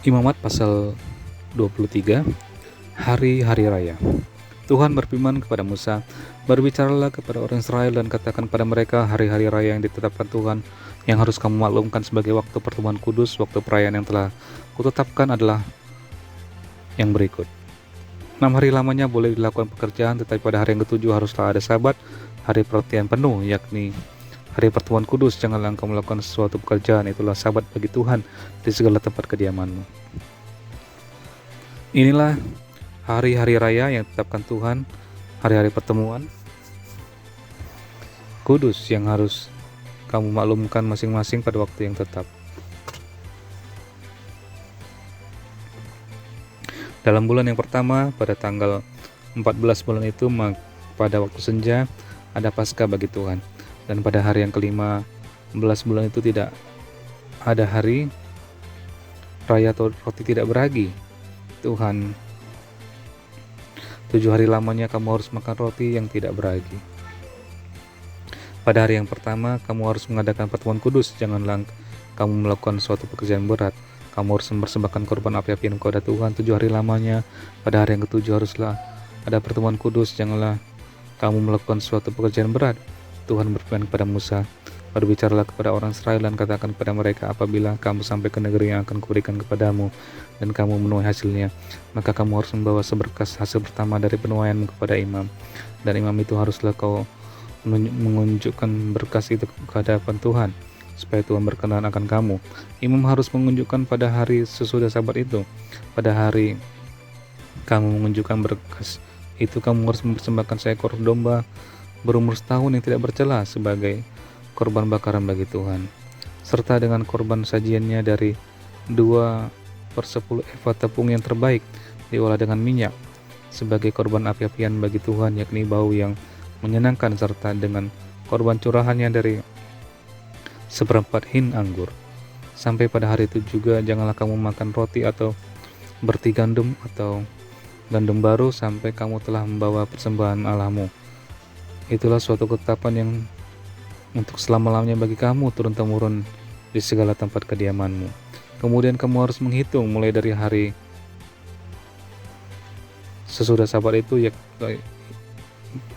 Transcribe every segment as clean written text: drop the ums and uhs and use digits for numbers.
Imamat pasal 23, Hari-hari Raya. Tuhan berfirman kepada Musa, "Berbicaralah kepada orang Israel dan katakan pada mereka hari-hari raya yang ditetapkan Tuhan, yang harus kamu maklumkan sebagai waktu pertemuan kudus. Waktu perayaan yang telah kutetapkan adalah yang berikut. 6 hari lamanya boleh dilakukan pekerjaan, tetapi pada hari yang ketujuh haruslah ada Sabat, hari perhatian penuh, yakni hari pertemuan kudus. Janganlah engkau melakukan sesuatu pekerjaan, itulah Sabat bagi Tuhan di segala tempat kediamanmu." Inilah hari-hari raya yang ditetapkan Tuhan, hari-hari pertemuan kudus yang harus kamu maklumkan masing-masing pada waktu yang tetap. Dalam bulan yang pertama, pada tanggal 14 bulan itu, pada waktu senja, ada Paskah bagi Tuhan. Dan pada hari yang ke-15 bulan itu tidak ada hari raya atau roti tidak beragi. Tuhan, 7 hari lamanya kamu harus makan roti yang tidak beragi. Pada hari yang pertama, kamu harus mengadakan pertemuan kudus. Janganlah kamu melakukan suatu pekerjaan berat. Kamu harus mempersembahkan korban api-apian kepada Tuhan 7 hari lamanya. Pada hari yang ketujuh haruslah ada pertemuan kudus. Janganlah kamu melakukan suatu pekerjaan berat. Tuhan berfirman kepada Musa, "Berbicaralah kepada orang Israel dan katakan kepada mereka, apabila kamu sampai ke negeri yang akan kuberikan kepadamu dan kamu menuai hasilnya, maka kamu harus membawa seberkas hasil pertama dari penuaianmu kepada imam. Dan imam itu haruslah kau menunjukkan berkas itu ke hadapan Tuhan, supaya Tuhan berkenan akan kamu. Imam harus menunjukkan pada hari sesudah Sabat itu. Pada hari kamu menunjukkan berkas itu, kamu harus mempersembahkan seekor domba berumur setahun yang tidak bercela sebagai korban bakaran bagi Tuhan, serta dengan korban sajiannya dari 2/10 eva tepung yang terbaik diolah dengan minyak sebagai korban api-apian bagi Tuhan, yakni bau yang menyenangkan, serta dengan korban curahannya dari 1/4 hin anggur. Sampai pada hari itu juga janganlah kamu makan roti atau berti gandum atau gandum baru sampai kamu telah membawa persembahan Allahmu. Itulah suatu ketetapan yang untuk selama-lamanya bagi kamu turun-temurun di segala tempat kediamanmu. Kemudian kamu harus menghitung mulai dari hari sesudah Sabat itu,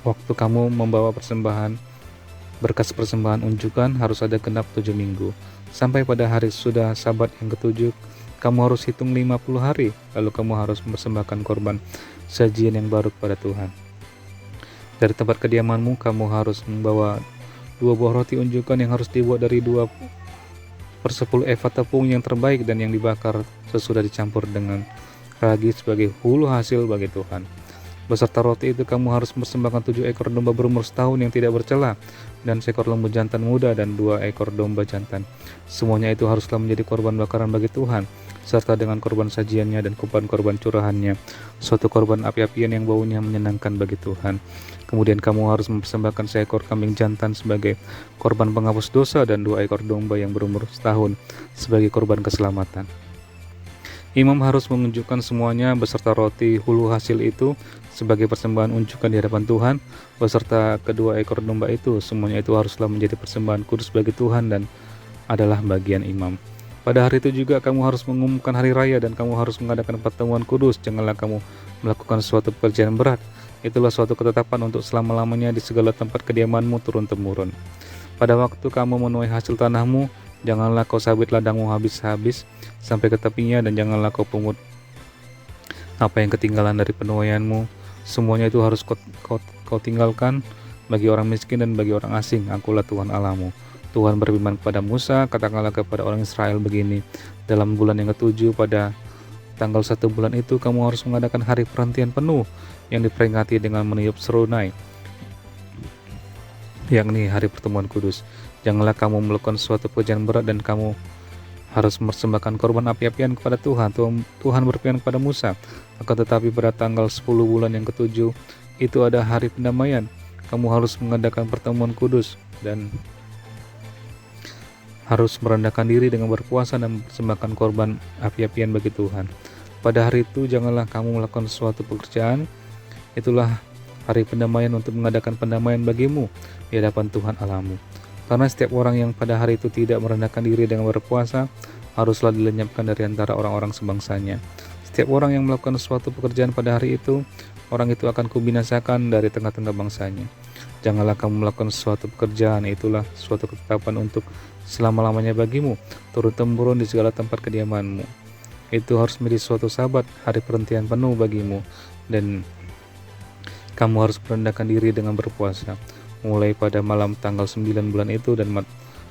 waktu kamu membawa persembahan. Berkas persembahan unjukan harus ada genap 7 minggu. Sampai pada hari sudah Sabat yang ketujuh, kamu harus hitung 50 hari. Lalu kamu harus mempersembahkan korban sajian yang baru kepada Tuhan. Dari tempat kediamanmu kamu harus membawa 2 buah roti unjukan yang harus dibuat dari 2/10 eva tepung yang terbaik dan yang dibakar sesudah dicampur dengan ragi sebagai hulu hasil bagi Tuhan. Beserta roti itu kamu harus mempersembahkan 7 ekor domba berumur setahun yang tidak bercela, dan seekor lembu jantan muda dan 2 ekor domba jantan. Semuanya itu haruslah menjadi korban bakaran bagi Tuhan, serta dengan korban sajiannya dan korban curahannya, suatu korban api-apian yang baunya menyenangkan bagi Tuhan. Kemudian kamu harus mempersembahkan seekor kambing jantan sebagai korban penghapus dosa dan 2 ekor domba yang berumur setahun sebagai korban keselamatan. Imam harus menunjukkan semuanya beserta roti hulu hasil itu sebagai persembahan unjukan di hadapan Tuhan, beserta kedua ekor domba itu. Semuanya itu haruslah menjadi persembahan kudus bagi Tuhan dan adalah bagian imam. Pada hari itu juga kamu harus mengumumkan hari raya dan kamu harus mengadakan pertemuan kudus. Janganlah kamu melakukan suatu pekerjaan berat. Itulah suatu ketetapan untuk selama-lamanya di segala tempat kediamanmu turun-temurun. Pada waktu kamu menuai hasil tanahmu, janganlah kau sabit ladangmu habis-habis sampai ke tepinya, dan janganlah kau pungut apa yang ketinggalan dari penuaianmu. Semuanya itu harus kau tinggalkan bagi orang miskin dan bagi orang asing. Akulah Tuhan Allahmu. Tuhan berfirman kepada Musa, "Katakanlah kepada orang Israel begini, dalam bulan yang ketujuh pada tanggal 1 bulan itu kamu harus mengadakan hari perhentian penuh yang diperingati dengan meniup serunai, yakni hari pertemuan kudus. Janganlah kamu melakukan suatu pekerjaan berat dan kamu harus mempersembahkan korban api-apian kepada Tuhan." Tuhan berfirman kepada Musa, "Akan tetapi pada tanggal 10 bulan yang ketujuh itu ada hari pendamaian. Kamu harus mengadakan pertemuan kudus dan harus merendahkan diri dengan berpuasa dan mempersembahkan korban api-apian bagi Tuhan. Pada hari itu janganlah kamu melakukan suatu pekerjaan. Itulah hari pendamaian untuk mengadakan pendamaian bagimu di hadapan Tuhan Allahmu. Karena setiap orang yang pada hari itu tidak merendahkan diri dengan berpuasa, haruslah dilenyapkan dari antara orang-orang sebangsanya. Setiap orang yang melakukan suatu pekerjaan pada hari itu, orang itu akan kubinasakan dari tengah-tengah bangsanya. Janganlah kamu melakukan suatu pekerjaan, itulah suatu ketetapan untuk selama-lamanya bagimu, turun-temurun di segala tempat kediamanmu. Itu harus menjadi suatu sabat, hari perhentian penuh bagimu, dan kamu harus merendahkan diri dengan berpuasa, mulai pada malam tanggal 9 bulan itu, dan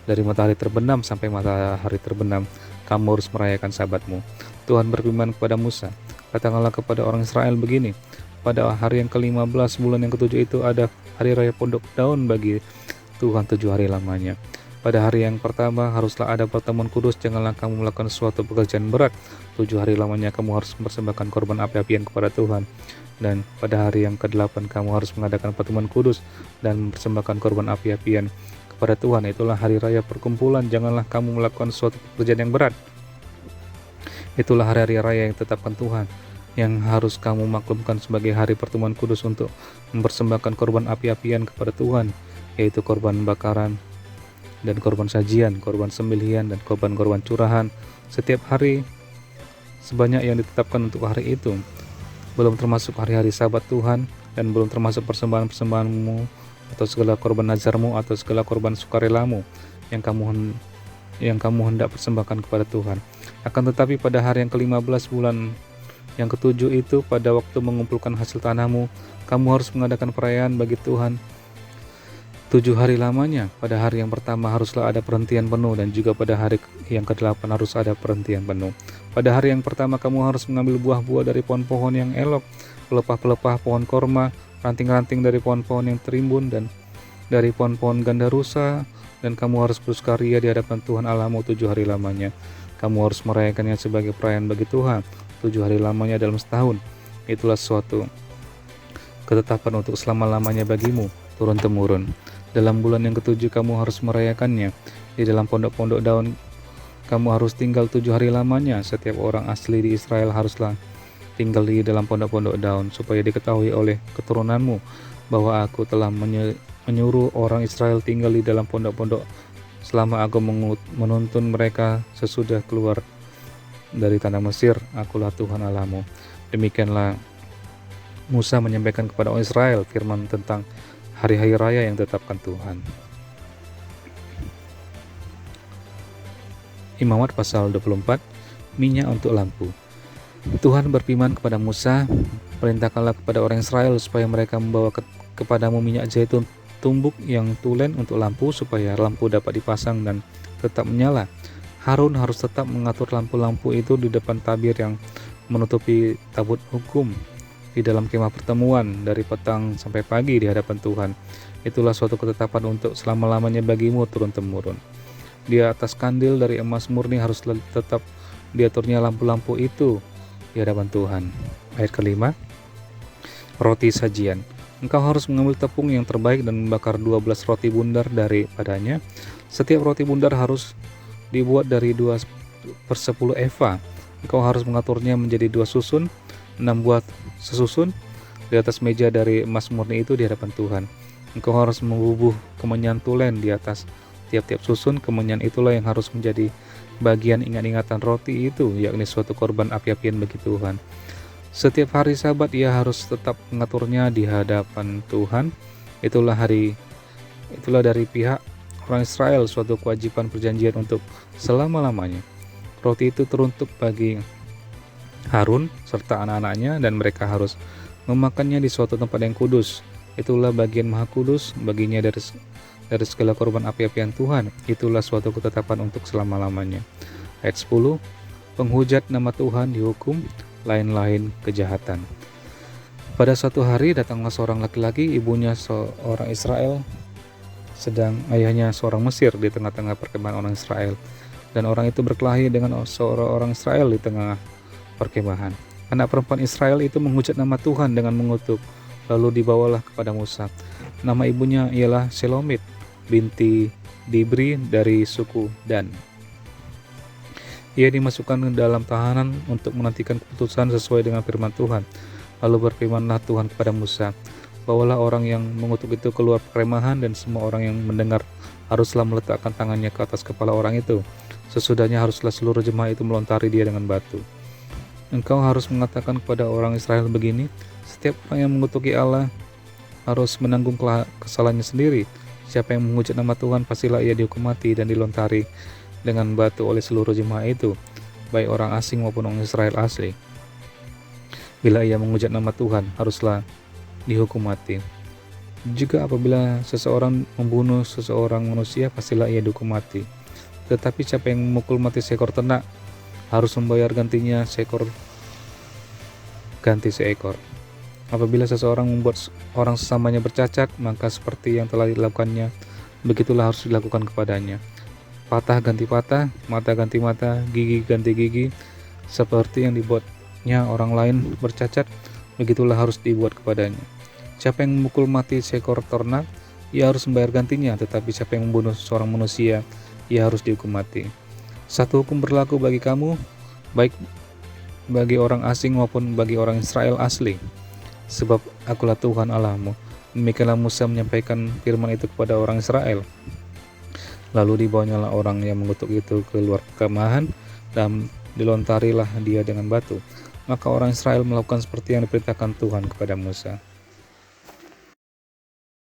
dari matahari terbenam sampai matahari terbenam, kamu harus merayakan sabatmu. Tuhan berfirman kepada Musa, katakanlah kepada orang Israel begini, pada hari yang ke-15 bulan yang ke-7 itu ada hari raya pondok daun bagi Tuhan 7 hari lamanya. Pada hari yang pertama haruslah ada pertemuan kudus, janganlah kamu melakukan suatu pekerjaan berat. 7 hari lamanya kamu harus mempersembahkan korban api-apian kepada Tuhan. Dan pada hari yang ke-8 kamu harus mengadakan pertemuan kudus dan mempersembahkan korban api-apian kepada Tuhan. Itulah hari raya perkumpulan, janganlah kamu melakukan suatu pekerjaan yang berat. Itulah hari-hari raya yang ditetapkan Tuhan, yang harus kamu maklumkan sebagai hari pertemuan kudus untuk mempersembahkan korban api-apian kepada Tuhan, yaitu korban bakaran dan korban sajian, korban sembelihan dan korban-korban curahan setiap hari sebanyak yang ditetapkan untuk hari itu, belum termasuk hari-hari sabat Tuhan, dan belum termasuk persembahan-persembahanmu atau segala korban nazarmu atau segala korban sukarelamu yang kamu hendak persembahkan kepada Tuhan. Akan tetapi pada hari yang ke-15 bulan yang ke-7 itu, pada waktu mengumpulkan hasil tanahmu, kamu harus mengadakan perayaan bagi Tuhan 7 hari lamanya. Pada hari yang pertama haruslah ada perhentian penuh, dan juga pada hari yang ke-8 harus ada perhentian penuh. Pada hari yang pertama kamu harus mengambil buah-buah dari pohon-pohon yang elok, pelepah-pelepah pohon korma, ranting-ranting dari pohon-pohon yang terimbun, dan dari pohon-pohon gandarusa, dan kamu harus bersukaria di hadapan Tuhan Allahmu 7 hari lamanya. Kamu harus merayakannya sebagai perayaan bagi Tuhan 7 hari lamanya dalam setahun. Itulah suatu ketetapan untuk selama-lamanya bagimu, turun-temurun. Dalam bulan yang ke-7 kamu harus merayakannya. Di dalam pondok-pondok daun kamu harus tinggal 7 hari lamanya. Setiap orang asli di Israel haruslah tinggal di dalam pondok-pondok daun, supaya diketahui oleh keturunanmu bahwa aku telah menyuruh orang Israel tinggal di dalam pondok-pondok selama aku menuntun mereka sesudah keluar dari tanah Mesir. Akulah Tuhan Allahmu. Demikianlah Musa menyampaikan kepada orang Israel firman tentang hari-hari raya yang ditetapkan Tuhan. Imamat pasal 24, minyak untuk lampu. Tuhan berfirman kepada Musa, perintahkanlah kepada orang Israel supaya mereka membawa kepadamu minyak zaitun tumbuk yang tulen untuk lampu, supaya lampu dapat dipasang dan tetap menyala. Harun harus tetap mengatur lampu-lampu itu di depan tabir yang menutupi tabut hukum di dalam kemah pertemuan dari petang sampai pagi di hadapan Tuhan. Itulah suatu ketetapan untuk selama-lamanya bagimu, turun-temurun. Di atas kandil dari emas murni harus tetap diaturnya lampu-lampu itu di hadapan Tuhan. Ayat kelima, roti sajian. Engkau harus mengambil tepung yang terbaik dan membakar 12 roti bundar daripadanya. Setiap roti bundar harus dibuat dari 2/10 eva. Engkau harus mengaturnya menjadi 2 susun, 6 buah sesusun di atas meja dari emas murni itu di hadapan Tuhan. Engkau harus membubuh kemenyan tulen di atas tiap-tiap susun. Kemenyan itulah yang harus menjadi bagian ingat-ingatan roti itu, yakni suatu korban api-apian bagi Tuhan. Setiap hari Sabat ia harus tetap mengaturnya di hadapan Tuhan. Itulah dari pihak orang Israel suatu kewajiban perjanjian untuk selama-lamanya. Roti itu teruntuk bagi Harun serta anak-anaknya, dan mereka harus memakannya di suatu tempat yang kudus. Itulah bagian maha kudus baginya dari segala korban api-apian Tuhan. Itulah suatu ketetapan untuk selama-lamanya. Ayat 10, penghujat nama Tuhan dihukum lain-lain kejahatan. Pada suatu hari datanglah seorang laki-laki, ibunya seorang Israel, sedang ayahnya seorang Mesir di tengah-tengah perkemahan orang Israel. Dan orang itu berkelahi dengan seorang orang Israel di tengah perkemahan. Anak perempuan Israel itu menghujat nama Tuhan dengan mengutuk. Lalu dibawalah kepada Musa. Nama ibunya ialah Selomit binti Dibri dari suku Dan. Ia dimasukkan ke dalam tahanan untuk menantikan keputusan sesuai dengan firman Tuhan. Lalu berfirmanlah Tuhan kepada Musa, bawalah orang yang mengutuk itu keluar perkemahan, dan semua orang yang mendengar haruslah meletakkan tangannya ke atas kepala orang itu. Sesudahnya haruslah seluruh jemaah itu melontari dia dengan batu. Engkau harus mengatakan kepada orang Israel begini, setiap orang yang mengutuki Allah harus menanggung kesalahannya sendiri. Siapa yang menghujat nama Tuhan, pastilah ia dihukum mati dan dilontari dengan batu oleh seluruh jemaah itu, baik orang asing maupun orang Israel asli. Bila ia menghujat nama Tuhan, haruslah dihukum mati. Juga apabila seseorang membunuh seseorang manusia, pastilah ia dihukum mati. Tetapi siapa yang memukul mati seekor ternak, harus membayar gantinya ganti seekor. Apabila seseorang membuat orang sesamanya bercacat, maka seperti yang telah dilakukannya, begitulah harus dilakukan kepadanya. Patah ganti patah, mata ganti mata, gigi ganti gigi. Seperti yang dibuatnya orang lain bercacat, begitulah harus dibuat kepadanya. Siapa yang memukul mati seekor ternak, ia harus membayar gantinya. Tetapi siapa yang membunuh seorang manusia, ia harus dihukum mati. Satu hukum berlaku bagi kamu, baik bagi orang asing maupun bagi orang Israel asli. Sebab akulah Tuhan Allahmu. Demikianlah Musa menyampaikan firman itu kepada orang Israel. Lalu dibawanyalah orang yang mengutuk itu keluar kekemahan dan dilontarilah dia dengan batu. Maka orang Israel melakukan seperti yang diperintahkan Tuhan kepada Musa.